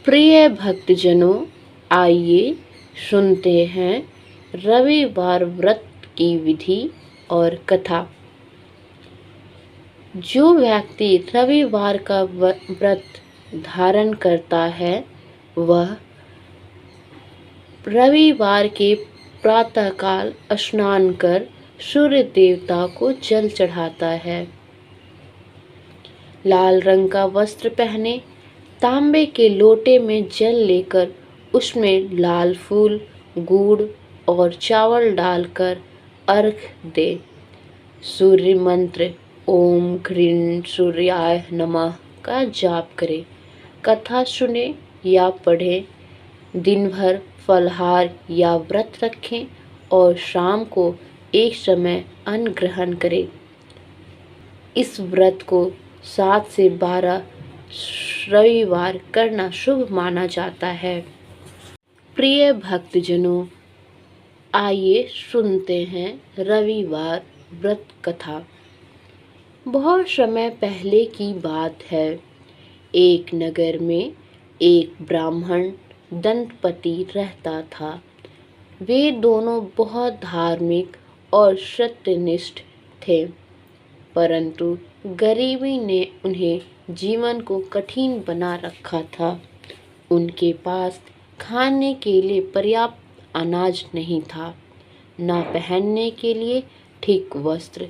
प्रिय भक्तजनों, आइए सुनते हैं रविवार व्रत की विधि और कथा। जो व्यक्ति रविवार का व्रत धारण करता है वह रविवार के प्रातःकाल स्नान कर सूर्य देवता को जल चढ़ाता है। लाल रंग का वस्त्र पहने, तांबे के लोटे में जल लेकर उसमें लाल फूल, गुड़ और चावल डालकर अर्घ्य दे। सूर्य मंत्र ओम ह्रीं सूर्याय नमः का जाप करे। कथा सुने या पढ़े। दिन भर फलाहार या व्रत रखें और शाम को एक समय अन्न ग्रहण करें। इस व्रत को 7 से 12 रविवार करना शुभ माना जाता है। प्रिय भक्तजनों, आइए सुनते हैं रविवार व्रत कथा। बहुत समय पहले की बात है। एक नगर में एक ब्राह्मण दंपति रहता था। वे दोनों बहुत धार्मिक और सत्यनिष्ठ थे, परंतु गरीबी ने उन्हें जीवन को कठिन बना रखा था। उनके पास खाने के लिए पर्याप्त अनाज नहीं था, न पहनने के लिए ठीक वस्त्र।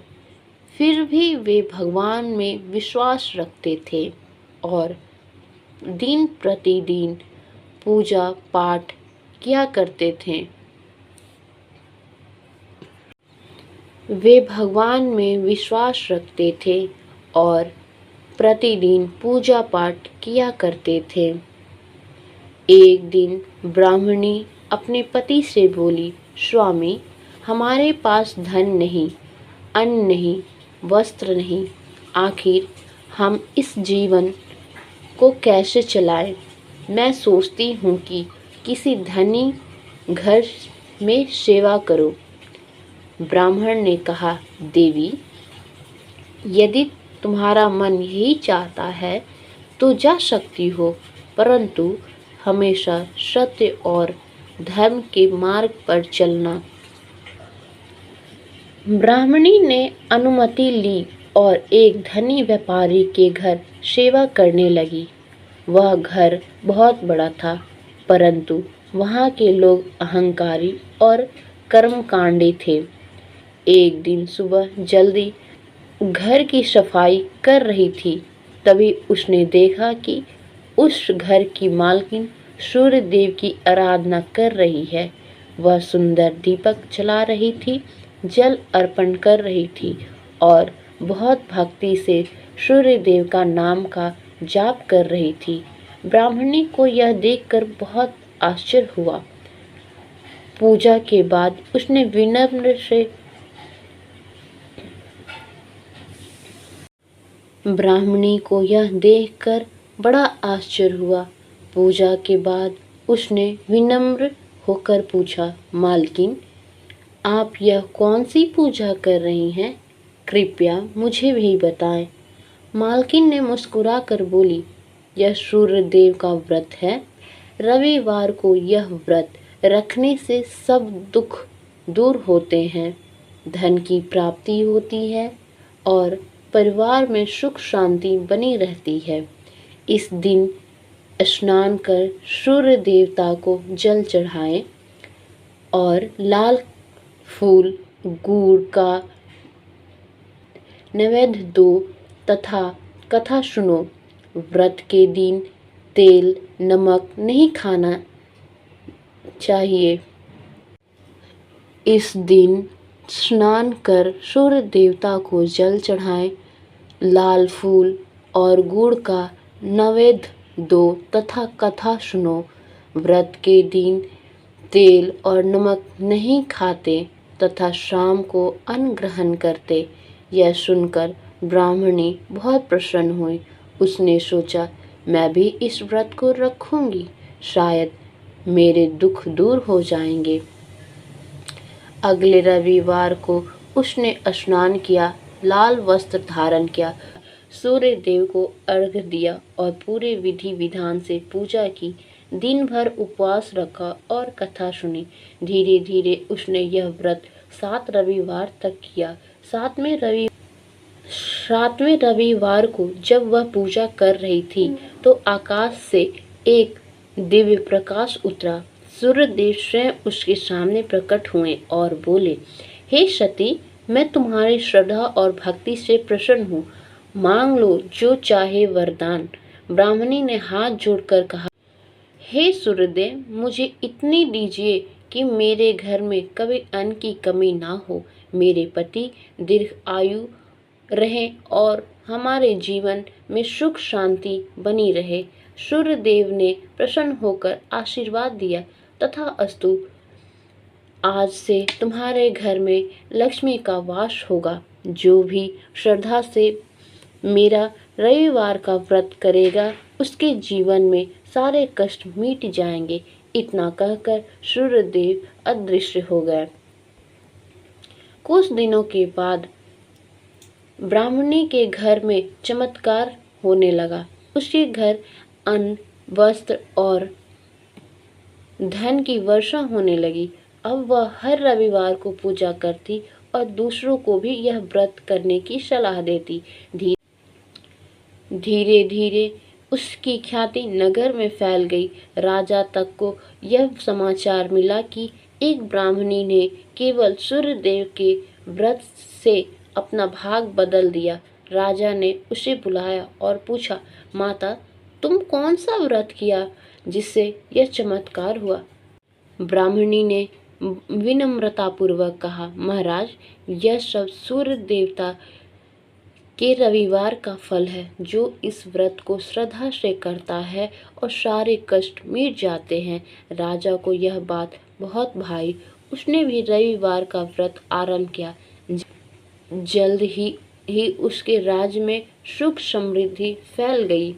फिर भी वे भगवान में विश्वास रखते थे और दिन प्रतिदिन पूजा पाठ किया करते थे। वे भगवान में विश्वास रखते थे और प्रतिदिन पूजा पाठ किया करते थे। एक दिन ब्राह्मणी अपने पति से बोली, स्वामी, हमारे पास धन नहीं, अन्न नहीं, वस्त्र नहीं, आखिर हम इस जीवन को कैसे चलाएं? मैं सोचती हूँ कि किसी धनी घर में सेवा करो। ब्राह्मण ने कहा, देवी, यदि तुम्हारा मन यही चाहता है तो जा सकती हो, परंतु हमेशा सत्य और धर्म के मार्ग पर चलना। ब्राह्मणी ने अनुमति ली और एक धनी व्यापारी के घर सेवा करने लगी। वह घर बहुत बड़ा था, परंतु वहाँ के लोग अहंकारी और कर्मकांडी थे। एक दिन सुबह जल्दी घर की सफाई कर रही थी, तभी उसने देखा कि उस घर की मालकिन सूर्य देव की आराधना कर रही है। वह सुंदर दीपक जला रही थी, जल अर्पण कर रही थी और बहुत भक्ति से सूर्य देव का नाम का जाप कर रही थी। ब्राह्मणी को यह देखकर बहुत आश्चर्य हुआ। पूजा के बाद उसने विनम्र से ब्राह्मणी को यह देखकर बड़ा आश्चर्य हुआ। पूजा के बाद उसने विनम्र होकर पूछा, मालकिन, आप यह कौन सी पूजा कर रही हैं? कृपया मुझे भी बताएं। मालकिन ने मुस्कुराकर बोली, यह सूर्य देव का व्रत है। रविवार को यह व्रत रखने से सब दुख दूर होते हैं, धन की प्राप्ति होती है और परिवार में सुख शांति बनी रहती है। इस दिन स्नान कर सूर्य देवता को जल चढ़ाएं और लाल फूल गुड़ का नैवेद्य दो तथा कथा सुनो। व्रत के दिन तेल नमक नहीं खाना चाहिए। इस दिन स्नान कर सूर्य देवता को जल चढ़ाएं, लाल फूल और गुड़ का नैवेद्य दो तथा कथा सुनो। व्रत के दिन तेल और नमक नहीं खाते तथा शाम को अन्न ग्रहण करते। यह सुनकर ब्राह्मणी बहुत प्रसन्न हुई। उसने सोचा, मैं भी इस व्रत को रखूंगी, शायद मेरे दुख दूर हो जाएंगे। अगले रविवार को उसने स्नान किया, लाल वस्त्र धारण किया, सूर्य देव को अर्घ्य दिया और पूरे विधि विधान से पूजा की। दिन भर उपवास रखा और कथा सुनी। धीरे धीरे उसने यह व्रत 7 रविवार तक किया। सातवें रविवार को जब वह पूजा कर रही थी तो आकाश से एक दिव्य प्रकाश उतरा। सूर्यदेव स्वयं उसके सामने प्रकट हुए और बोले, हे सती, मैं तुम्हारी श्रद्धा और भक्ति से प्रसन्न हूँ। मांग लो जो चाहे वरदान। ब्राह्मणी ने हाथ जोड़कर कहा, हे सूर्यदेव, मुझे इतनी दीजिए कि मेरे घर में कभी अन्न की कमी ना हो, मेरे पति दीर्घ आयु रहें और हमारे जीवन में सुख शांति बनी रहे। सूर्यदेव ने प्रसन्न होकर आशीर्वाद दिया, तथा अस्तु, आज से तुम्हारे घर में लक्ष्मी का वास होगा। जो भी श्रद्धा से मेरा रविवार का व्रत करेगा उसके जीवन में सारे कष्ट मिट जाएंगे। इतना कहकर सूर्यदेव अदृश्य हो गए। कुछ दिनों के बाद ब्राह्मणी के घर में चमत्कार होने लगा। उसके घर अन्न, वस्त्र और धन की वर्षा होने लगी। अब वह हर रविवार को पूजा करती और दूसरों को भी यह व्रत करने की सलाह देती। धीरे धीरे उसकी ख्याति नगर में फैल गई। राजा तक को यह समाचार मिला कि एक ब्राह्मणी ने केवल सूर्यदेव के व्रत से अपना भाग बदल दिया। राजा ने उसे बुलाया और पूछा, माता, तुम कौन सा व्रत किया जिससे यह चमत्कार हुआ? ब्राह्मणी ने विनम्रतापूर्वक कहा, महाराज, यह सब सूर्य देवता के रविवार का फल है। जो इस व्रत को श्रद्धा से करता है और सारे कष्ट मिट जाते हैं। राजा को यह बात बहुत भाई। उसने भी रविवार का व्रत आरंभ किया। जल्द ही उसके राज्य में सुख समृद्धि फैल गई।